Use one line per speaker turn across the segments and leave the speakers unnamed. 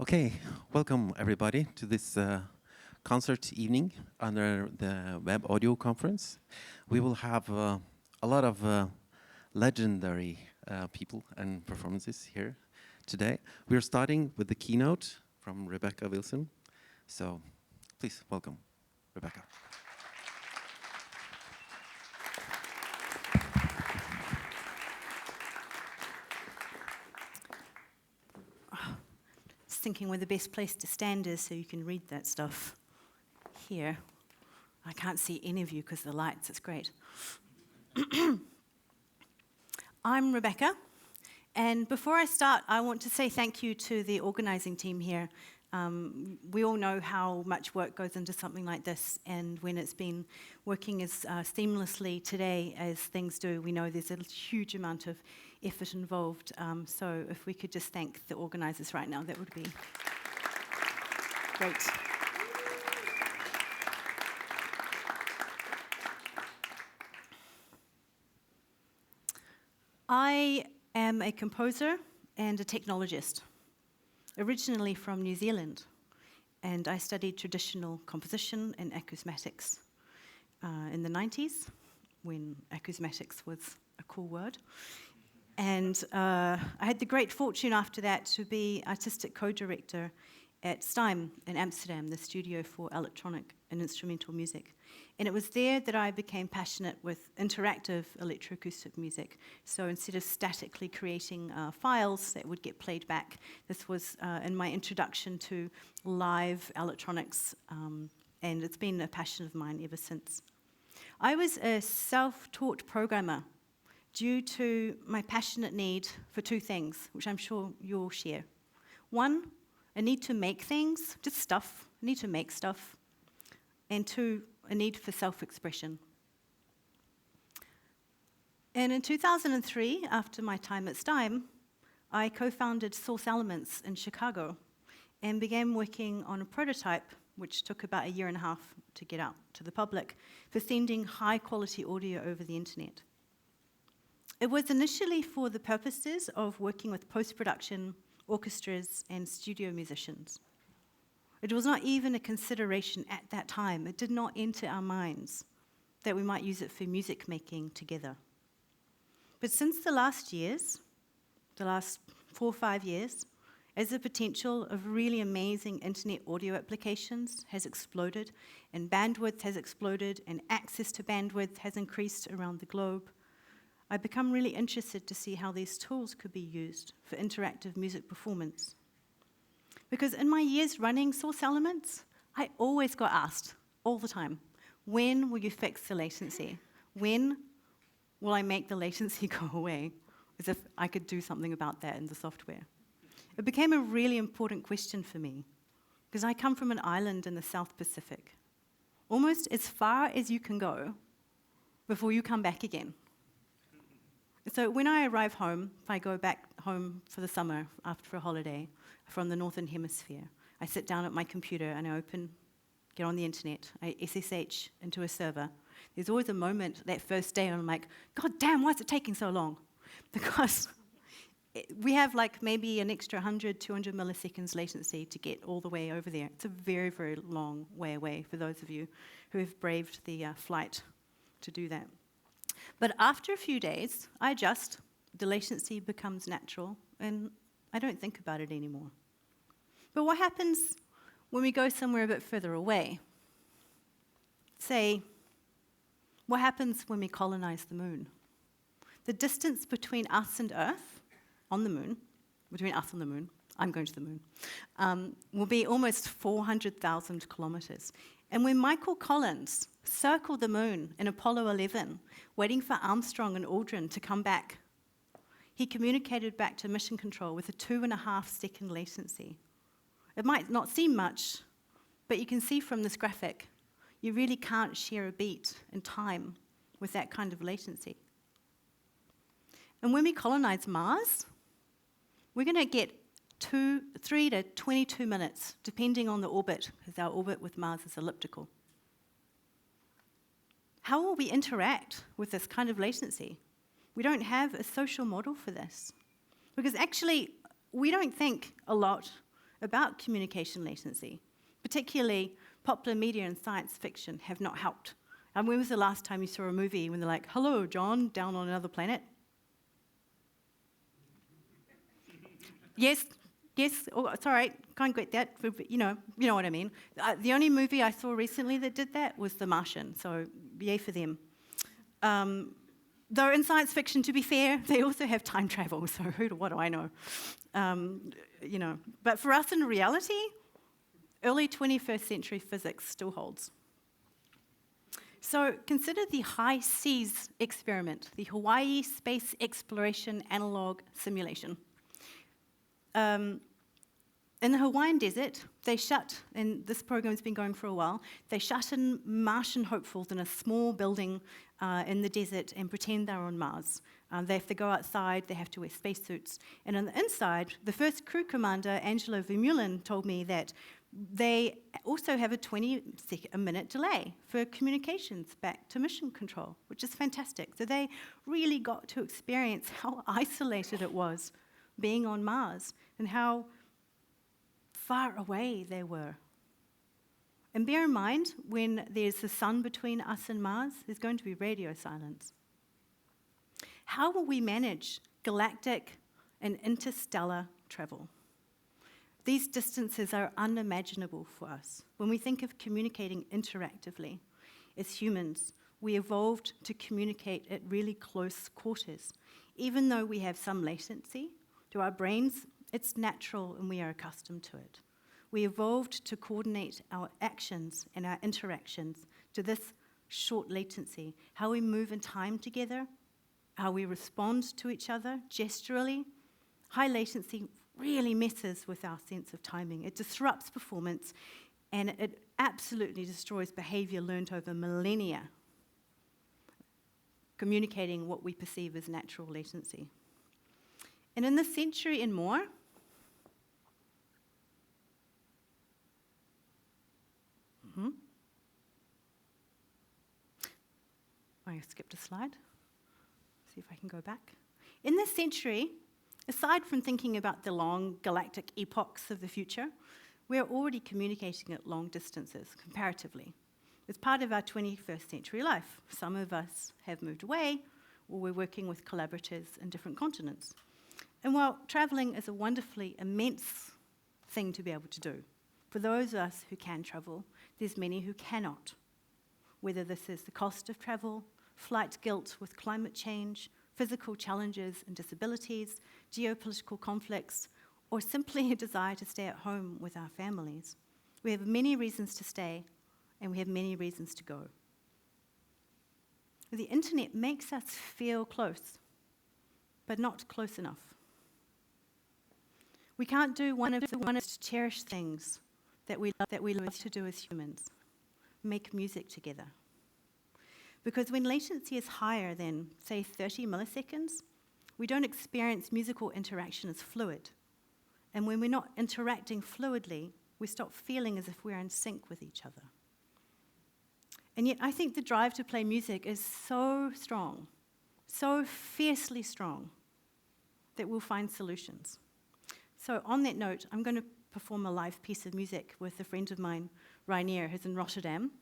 Okay, welcome everybody to this concert evening under the web audio conference. We will have a lot of legendary people and performances here today. We're starting with the keynote from Rebekah Wilson. So please welcome Rebekah.
Thinking where the best place to stand is so you can read that stuff here. I can't see any of you because of the lights, it's great. I'm Rebekah, and before I start, I want to say thank you to the organizing team here. We all know how much work goes into something like this, and when it's been working as seamlessly today as things do, we know there's a huge amount of effort involved. So if we could just thank the organizers right now, that would be great. I am a composer and a technologist, originally from New Zealand, and I studied traditional composition and acousmatics in the 90s, when acousmatics was a cool word. And I had the great fortune after that to be artistic co-director at STIM in Amsterdam, the studio for electronic and instrumental music. And it was there that I became passionate with interactive electroacoustic music. So instead of statically creating files that would get played back, this was in my introduction to live electronics, and it's been a passion of mine ever since. I was a self-taught programmer due to my passionate need for two things, which I'm sure you'll share. One, a need to make things, just stuff, a need to make stuff. And two, a need for self-expression. And in 2003, after my time at STIM, I co-founded Source Elements in Chicago and began working on a prototype, which took about 1.5 years to get out to the public, for sending high-quality audio over the internet. It was initially for the purposes of working with post-production, orchestras, and studio musicians. It was not even a consideration at that time. It did not enter our minds that we might use it for music making together. But since the last 4 or 5 years, as the potential of really amazing internet audio applications has exploded, and bandwidth has exploded, and access to bandwidth has increased around the globe, I've become really interested to see how these tools could be used for interactive music performance. Because in my years running Source Elements, I always got asked, all the time, when will you fix the latency? When will I make the latency go away? As if I could do something about that in the software. It became a really important question for me, because I come from an island in the South Pacific, almost as far as you can go before you come back again. So when I arrive home, if I go back home for the summer after a holiday from the Northern Hemisphere, I sit down at my computer and I get on the internet, I SSH into a server. There's always a moment that first day and I'm like, God damn, why is it taking so long? Because we have like maybe an extra 100, 200 milliseconds latency to get all the way over there. It's a very, very long way away for those of you who have braved the flight to do that. But after a few days, I adjust, the latency becomes natural, and I don't think about it anymore. But what happens when we go somewhere a bit further away? Say, what happens when we colonize the moon? The distance between us and Earth, on the moon, between us and the moon, I'm going to the moon, will be almost 400,000 kilometers. And when Michael Collins circled the moon in Apollo 11, waiting for Armstrong and Aldrin to come back, he communicated back to mission control with a 2.5-second latency. It might not seem much, but you can see from this graphic, you really can't share a beat in time with that kind of latency. And when we colonize Mars, we're going to get 3 to 22 minutes, depending on the orbit, because our orbit with Mars is elliptical. How will we interact with this kind of latency? We don't have a social model for this. Because actually, we don't think a lot about communication latency. Particularly, popular media and science fiction have not helped. And when was the last time you saw a movie when they're like, "Hello, John, down on another planet"? Yes, oh, it's all right, can't get that, but you know what I mean. The only movie I saw recently that did that was The Martian, so yay for them. Though in science fiction, to be fair, they also have time travel, so what do I know? But for us in reality, early 21st century physics still holds. So consider the High Seas experiment, the Hawaii Space Exploration Analog Simulation. In the Hawaiian desert, they shut, and this program's been going for a while, they shut in Martian hopefuls in a small building in the desert and pretend they're on Mars. They have to go outside, they have to wear spacesuits. And on the inside, the first crew commander, Angelo Vermeulen, told me that they also have a 20-minute delay for communications back to mission control, which is fantastic. So they really got to experience how isolated it was being on Mars and how far away they were. And bear in mind, when there's the sun between us and Mars, there's going to be radio silence. How will we manage galactic and interstellar travel? These distances are unimaginable for us. When we think of communicating interactively, as humans, we evolved to communicate at really close quarters. Even though we have some latency, to our brains, it's natural and we are accustomed to it. We evolved to coordinate our actions and our interactions to this short latency, how we move in time together, how we respond to each other gesturally. High latency really messes with our sense of timing. It disrupts performance, and it absolutely destroys behavior learned over millennia, communicating what we perceive as natural latency. And in this century and more, I skipped a slide. See if I can go back. In this century, aside from thinking about the long galactic epochs of the future, we're already communicating at long distances, comparatively. It's part of our 21st century life. Some of us have moved away, or we're working with collaborators in different continents. And while traveling is a wonderfully immense thing to be able to do, for those of us who can travel, there's many who cannot. Whether this is the cost of travel, flight guilt with climate change, physical challenges and disabilities, geopolitical conflicts, or simply a desire to stay at home with our families. We have many reasons to stay, and we have many reasons to go. The internet makes us feel close, but not close enough. We can't do one of the most cherished things that we love to do as humans, make music together. Because when latency is higher than, say, 30 milliseconds, we don't experience musical interaction as fluid. And when we're not interacting fluidly, we stop feeling as if we're in sync with each other. And yet I think the drive to play music is so strong, so fiercely strong, that we'll find solutions. So on that note, I'm going to perform a live piece of music with a friend of mine, Rainier, who's in Rotterdam.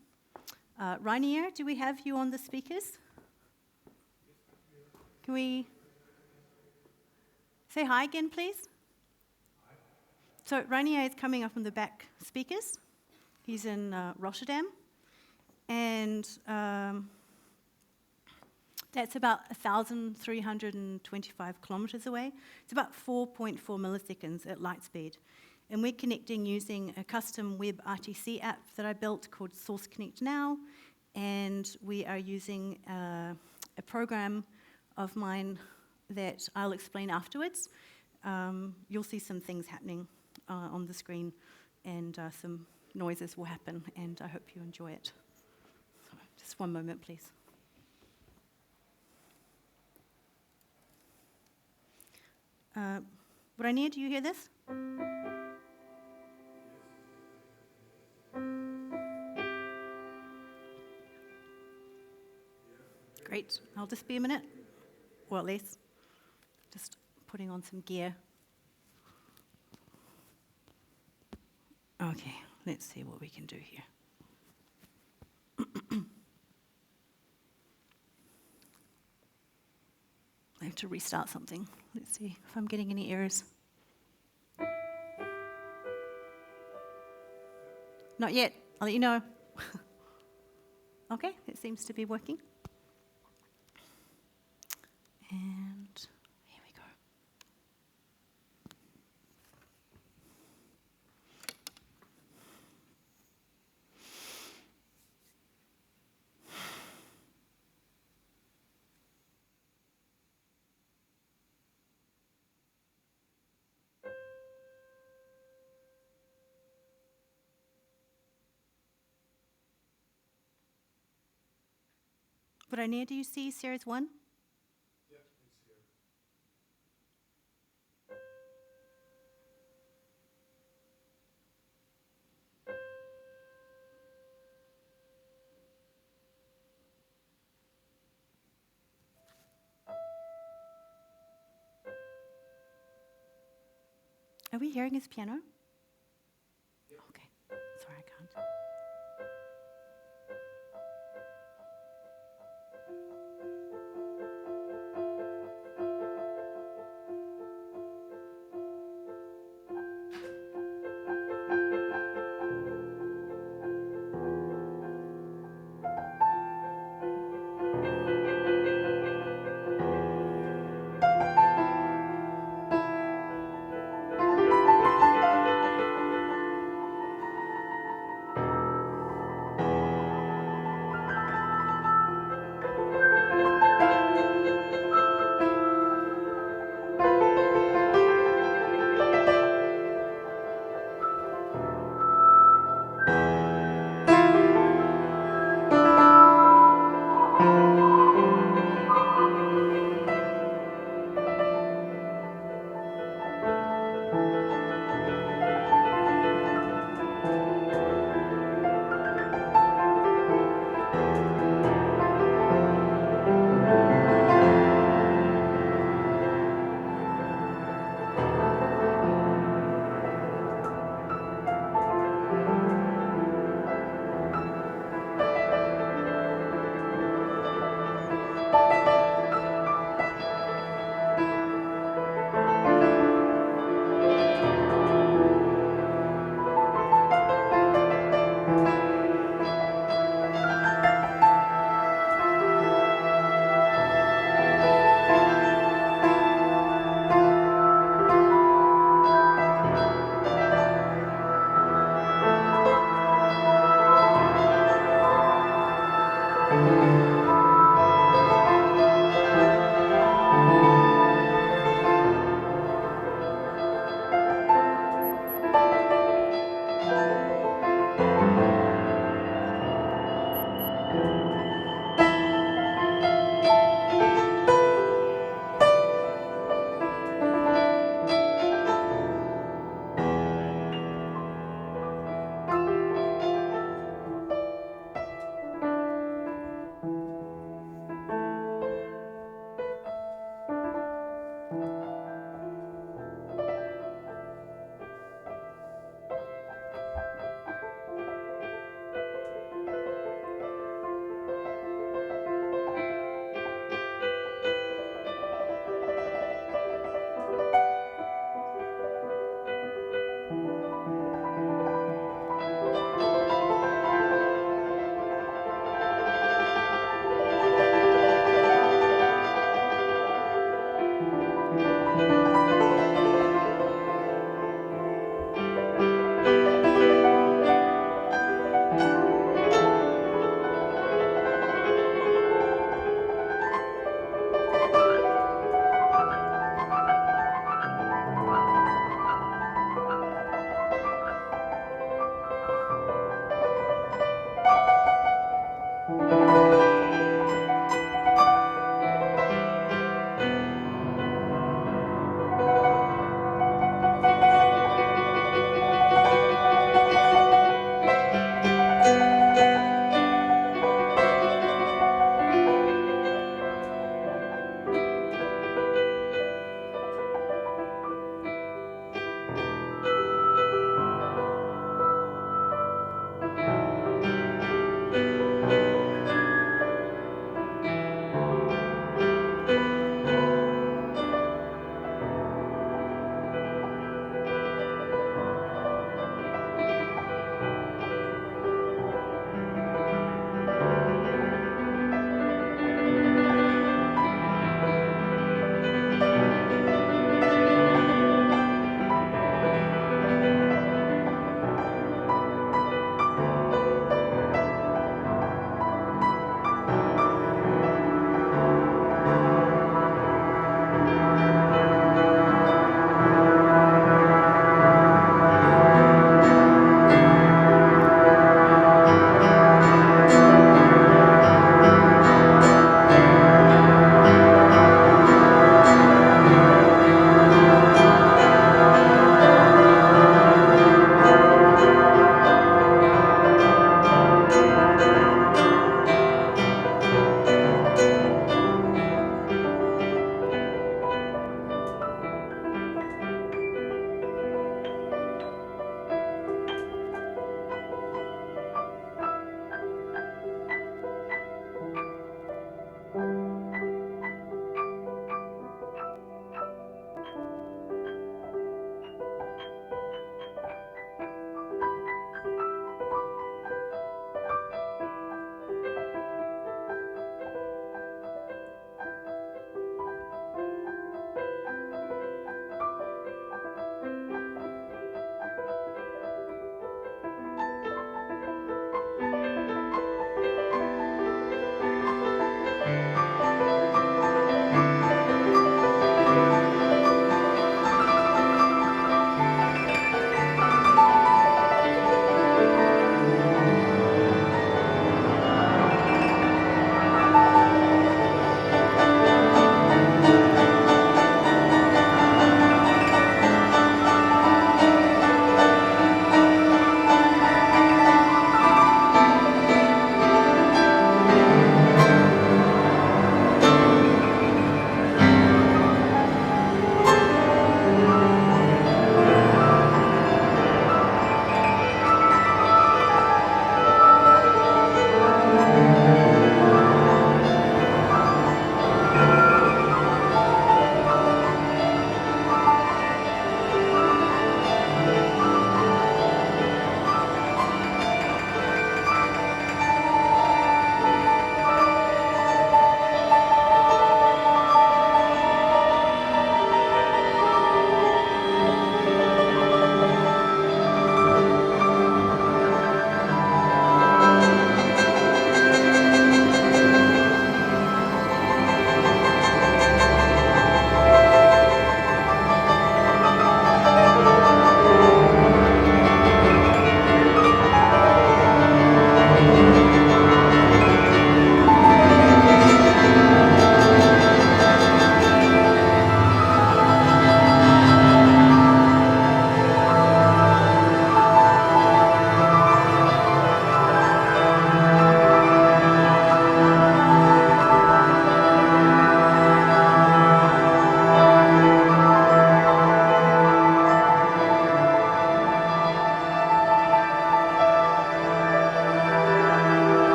Rainier, do we have you on the speakers? Can we say hi again, please? Hi. So Rainier is coming up on the back speakers. He's in Rotterdam. And that's about 1,325 kilometers away. It's about 4.4 milliseconds at light speed. And we're connecting using a custom web RTC app that I built called Source Connect Now. And we are using a program of mine that I'll explain afterwards. You'll see some things happening on the screen, and some noises will happen, and I hope you enjoy it. So, just one moment, please. Rainier, do you hear this? Great. I'll just be a minute, or less. Just putting on some gear. Okay, let's see what we can do here. I have to restart something. Let's see if I'm getting any errors. Not yet. I'll let you know. Okay, it seems to be working. And here we go. Veronier, do you see series 1?
Yes, please here.
Are we hearing his piano?
Yep.
Okay. Sorry, I can't.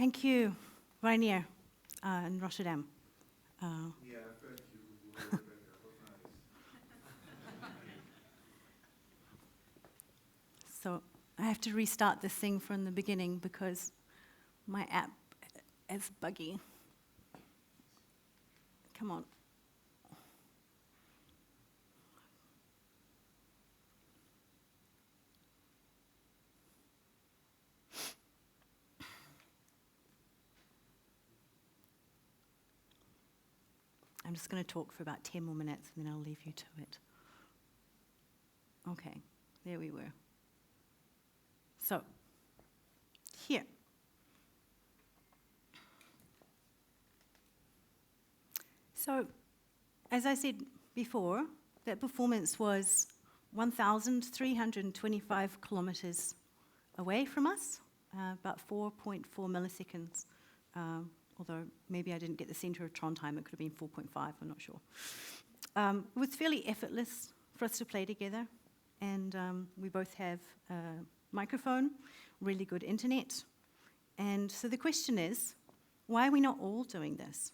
Thank you, Rainier in Rotterdam.
Yeah, thank you, Rebekah. It was nice.
So I have to restart this thing from the beginning because my app is buggy. Come on. I'm just going to talk for about 10 more minutes and then I'll leave you to it. Okay, there we were. So, here. So, as I said before, that performance was 1,325 kilometers away from us, about 4.4 milliseconds. Although maybe I didn't get the center of Trondheim, it could have been 4.5, I'm not sure. It was fairly effortless for us to play together, and we both have a microphone, really good internet. And so the question is, why are we not all doing this?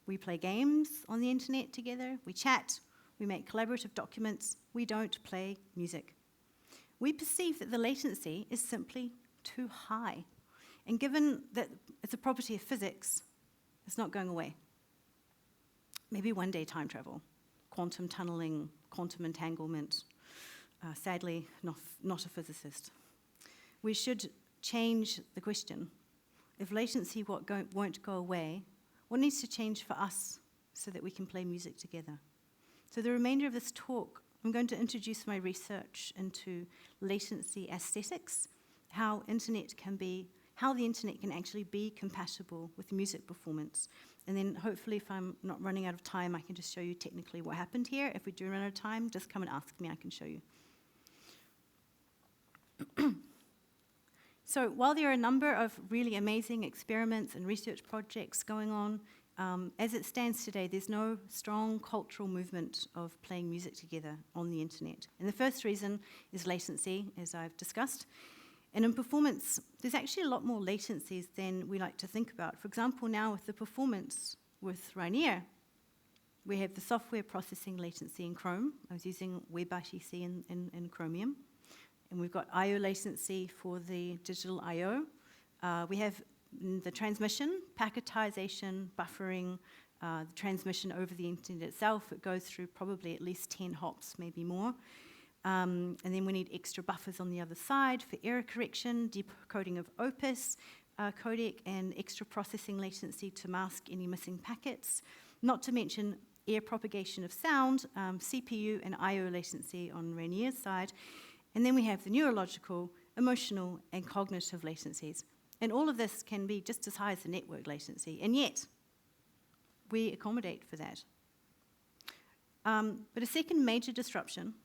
We play games on the internet together, we chat, we make collaborative documents, we don't play music. We perceive that the latency is simply too high. And given that it's a property of physics, it's not going away. Maybe one day time travel, quantum tunneling, quantum entanglement. Sadly, not a physicist. We should change the question. If latency won't go away, what needs to change for us so that we can play music together? So the remainder of this talk, I'm going to introduce my research into latency aesthetics, how the internet can actually be compatible with music performance. And then hopefully, if I'm not running out of time, I can just show you technically what happened here. If we do run out of time, just come and ask me, I can show you. So while there are a number of really amazing experiments and research projects going on, as it stands today, there's no strong cultural movement of playing music together on the internet. And the first reason is latency, as I've discussed. And in performance, there's actually a lot more latencies than we like to think about. For example, now with the performance with Rainier, we have the software processing latency in Chrome. I was using WebRTC in Chromium. And we've got I/O latency for the digital I/O. We have the transmission, packetization, buffering, the transmission over the internet itself. It goes through probably at least 10 hops, maybe more. And then we need extra buffers on the other side for error correction, decoding of opus codec, and extra processing latency to mask any missing packets. Not to mention air propagation of sound, CPU and I/O latency on Rainier's side. And then we have the neurological, emotional, and cognitive latencies. And all of this can be just as high as the network latency. And yet, we accommodate for that. But a second major disruption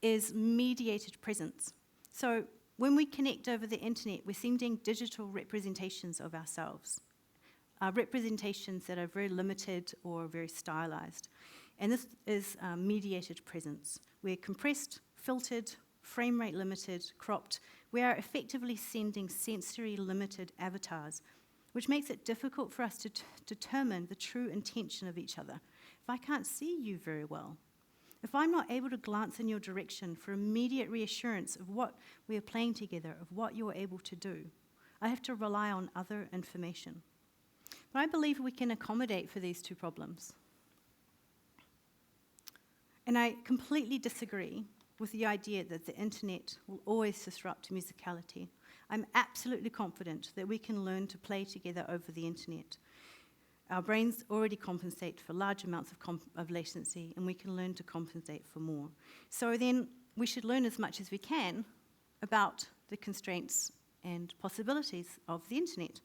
is mediated presence. So when we connect over the internet, we're sending digital representations of ourselves, representations that are very limited or very stylized. And this is mediated presence. We're compressed, filtered, frame rate limited, cropped. We are effectively sending sensory limited avatars, which makes it difficult for us to determine the true intention of each other. If I can't see you very well, if I'm not able to glance in your direction for immediate reassurance of what we are playing together, of what you're able to do, I have to rely on other information. But I believe we can accommodate for these two problems. And I completely disagree with the idea that the internet will always disrupt musicality. I'm absolutely confident that we can learn to play together over the internet. Our brains already compensate for large amounts of latency, and we can learn to compensate for more. So then we should learn as much as we can about the constraints and possibilities of the internet.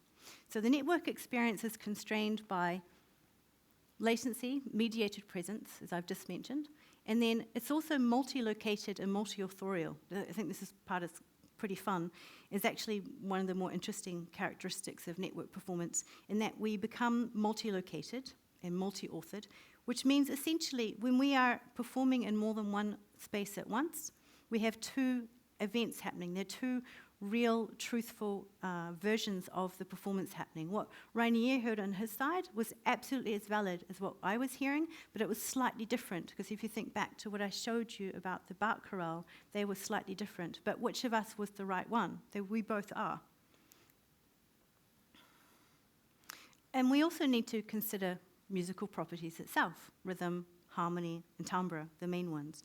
So the network experience is constrained by latency, mediated presence, as I've just mentioned, and then it's also multi-located and multi-authorial. I think this is part that's pretty fun, is actually one of the more interesting characteristics of network performance, in that we become multi-located and multi-authored, which means essentially when we are performing in more than one space at once, we have two events happening. They're two real, truthful versions of the performance happening. What Rainier heard on his side was absolutely as valid as what I was hearing, but it was slightly different, because if you think back to what I showed you about the Bach chorale, they were slightly different. But which of us was the right one? We both are. And we also need to consider musical properties itself, rhythm, harmony, and timbre, the main ones.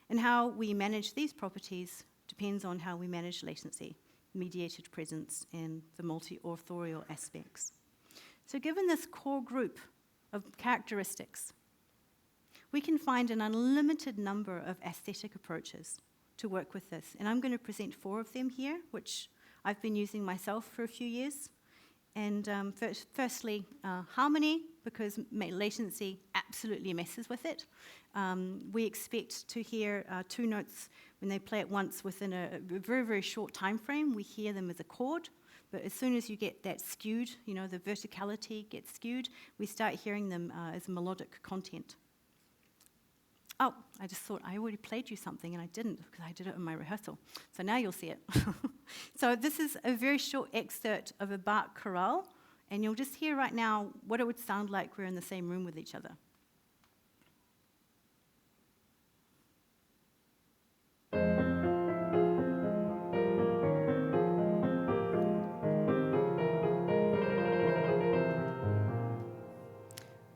And how we manage these properties depends on how we manage latency, mediated presence, and the multi-authorial aspects. So given this core group of characteristics, we can find an unlimited number of aesthetic approaches to work with this. And I'm going to present 4 of them here, which I've been using myself for a few years. And firstly, harmony, because latency absolutely messes with it. We expect to hear 2 notes when they play at once within a very, very short time frame. We hear them as a chord, but as soon as you get that skewed, the verticality gets skewed, we start hearing them as melodic content. Oh, I just thought I already played you something, and I didn't, because I did it in my rehearsal. So now you'll see it. So this is a very short excerpt of a Bach chorale, and you'll just hear right now what it would sound like we're in the same room with each other.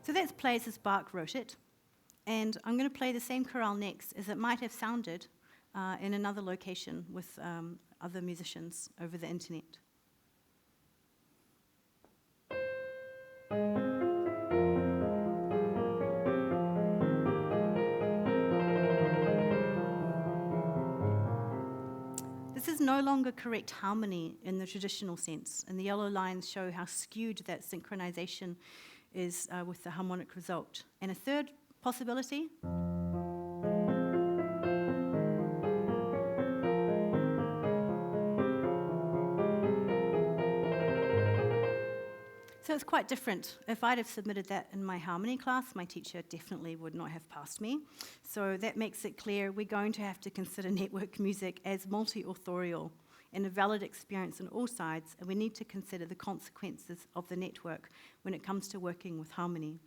So that's plays as Bach wrote it. And I'm going to play the same chorale next as it might have sounded in another location with other musicians over the internet. This is no longer correct harmony in the traditional sense, and the yellow lines show how skewed that synchronization is with the harmonic result. And a third possibility. So it's quite different. If I'd have submitted that in my harmony class, my teacher definitely would not have passed me. So that makes it clear we're going to have to consider network music as multi-authorial and a valid experience on all sides, and we need to consider the consequences of the network when it comes to working with harmony.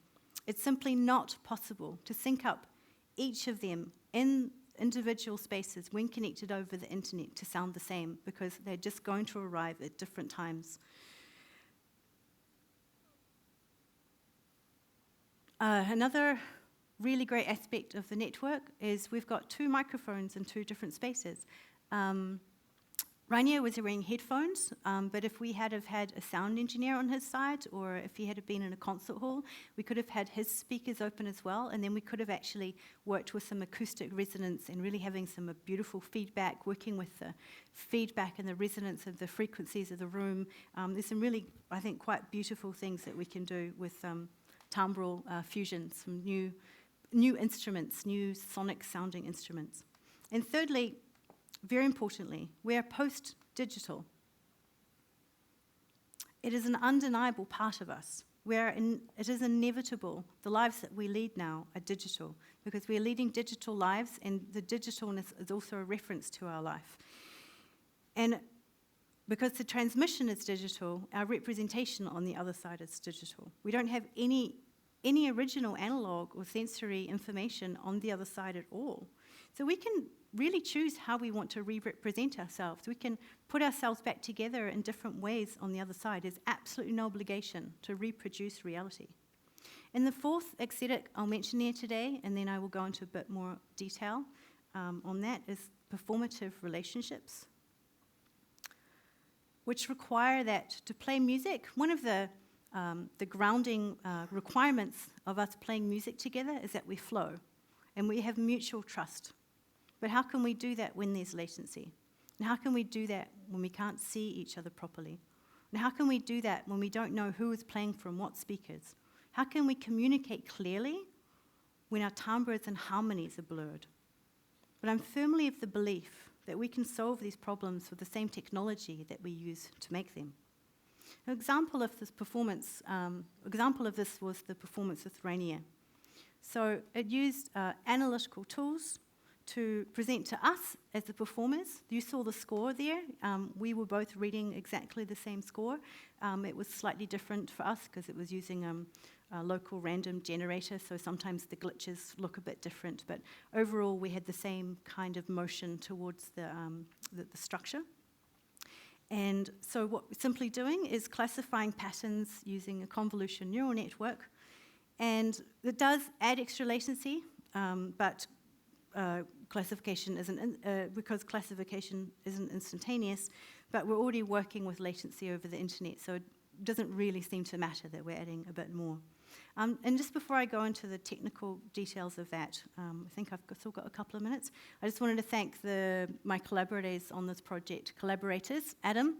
It's simply not possible to sync up each of them in individual spaces when connected over the internet to sound the same, because they're just going to arrive at different times. Another really great aspect of the network is we've got 2 microphones in 2 different spaces. Rainier was wearing headphones, but if we had have had a sound engineer on his side, or if he had been in a concert hall, we could have had his speakers open as well, and then we could have actually worked with some acoustic resonance and really having some beautiful feedback, working with the feedback and the resonance of the frequencies of the room. There's some really, I think, quite beautiful things that we can do with timbral fusion, some new instruments, new sonic sounding instruments. And thirdly, very importantly, we are post-digital. It is an undeniable part of us. It is inevitable. The lives that we lead now are digital, because we are leading digital lives, and the digitalness is also a reference to our life. And because the transmission is digital, our representation on the other side is digital. We don't have any original analog or sensory information on the other side at all. So we can really choose how we want to re-represent ourselves. We can put ourselves back together in different ways on the other side. There's absolutely no obligation to reproduce reality. And the fourth aesthetic I'll mention here today, and then I will go into a bit more detail on that, is performative relationships, which require that to play music. One of the grounding requirements of us playing music together is that we flow, and we have mutual trust. But how can we do that when there's latency? And how can we do that when we can't see each other properly? And how can we do that when we don't know who is playing from what speakers? How can we communicate clearly when our timbres and harmonies are blurred? But I'm firmly of the belief that we can solve these problems with the same technology that we use to make them. An example of this was the performance with Rainier. So it used analytical tools to present to us as the performers. You saw the score there. We were both reading exactly the same score. It was slightly different for us because it was using a local random generator, so sometimes the glitches look a bit different, but overall we had the same kind of motion towards the structure. And so what we're simply doing is classifying patterns using a convolution neural network, and it does add extra latency, but classification isn't, because classification isn't instantaneous, but we're already working with latency over the internet, so it doesn't really seem to matter that we're adding a bit more. And just before I go into the technical details of that, I think I've still got a couple of minutes. I just wanted to thank my collaborators on this project, Adam,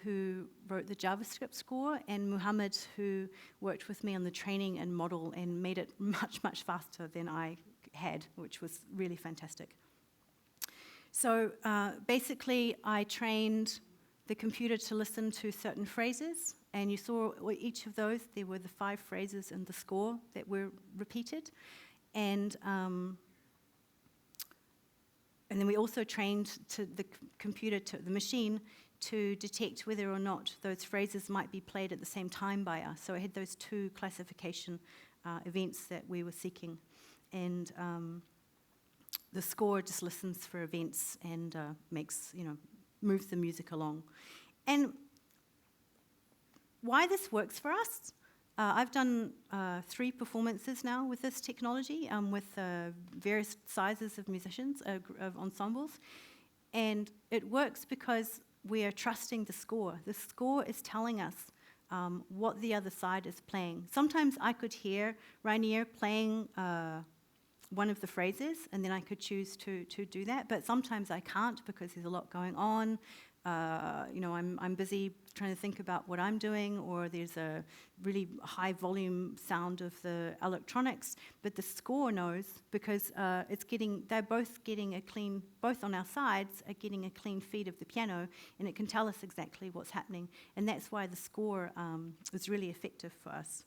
who wrote the JavaScript score, and Muhammad, who worked with me on the training and model and made it much, much faster than I had, which was really fantastic. So basically, I trained the computer to listen to certain phrases, and you saw each of those, there were the 5 phrases in the score that were repeated. And then we also trained the machine to detect whether or not those phrases might be played at the same time by us. So I had those 2 classification events that we were seeking. And the score just listens for events and moves the music along. And why this works for us, I've done 3 performances now with this technology, with various sizes of musicians, of ensembles, and it works because we are trusting the score. The score is telling us what the other side is playing. Sometimes I could hear Rainier playing one of the phrases, and then I could choose to do that, but sometimes I can't because there's a lot going on. I'm busy trying to think about what I'm doing, or there's a really high volume sound of the electronics, but the score knows because they're both getting both on our sides are getting a clean feed of the piano, and it can tell us exactly what's happening, and that's why the score is really effective for us.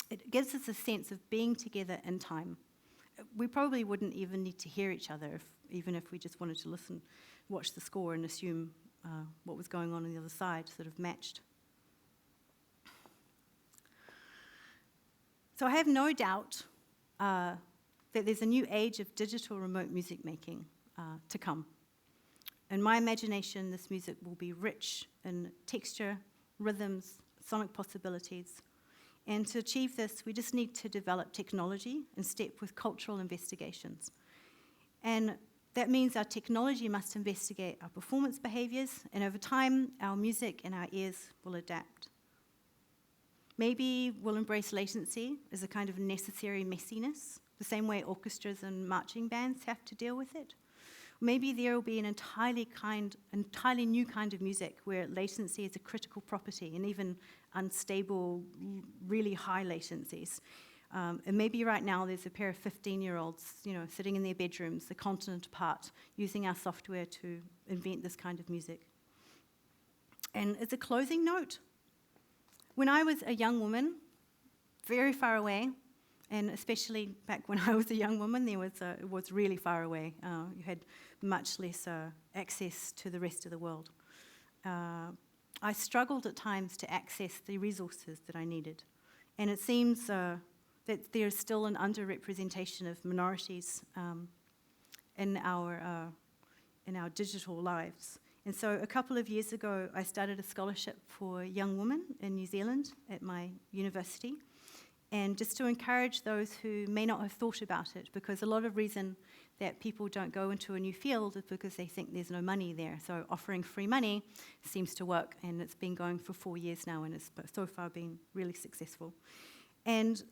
It gives us a sense of being together in time. We probably wouldn't even need to hear each other, even if we just wanted to watch the score and assume what was going on the other side sort of matched. So I have no doubt that there's a new age of digital remote music making to come. In my imagination, this music will be rich in texture, rhythms, sonic possibilities. And to achieve this, we just need to develop technology in step with cultural investigations. And that means our technology must investigate our performance behaviors, and over time, our music and our ears will adapt. Maybe we'll embrace latency as a kind of necessary messiness, the same way orchestras and marching bands have to deal with it. Maybe there will be an entirely new kind of music where latency is a critical property, and even unstable, really high latencies. And maybe right now there's a pair of 15-year-olds, sitting in their bedrooms, a continent apart, using our software to invent this kind of music. And as a closing note, when I was a young woman, very far away, and especially back when I was a young woman, it was really far away. You had much less access to the rest of the world. I struggled at times to access the resources that I needed. And it seems that there's still an underrepresentation of minorities in our digital lives. And so a couple of years ago, I started a scholarship for young women in New Zealand at my university, and just to encourage those who may not have thought about it, because a lot of reason that people don't go into a new field is because they think there's no money there. So offering free money seems to work, and it's been going for 4 years now, and it's so far been really successful. And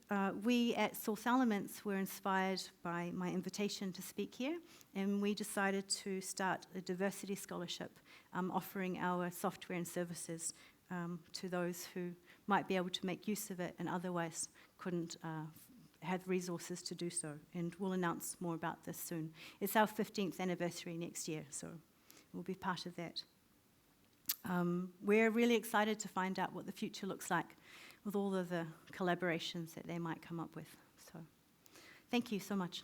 we at Source Elements were inspired by my invitation to speak here, and we decided to start a diversity scholarship offering our software and services to those who might be able to make use of it and otherwise couldn't have resources to do so. And we'll announce more about this soon. It's our 15th anniversary next year, so we'll be part of that. We're really excited to find out what the future looks like with all of the collaborations that they might come up with. So thank you so much.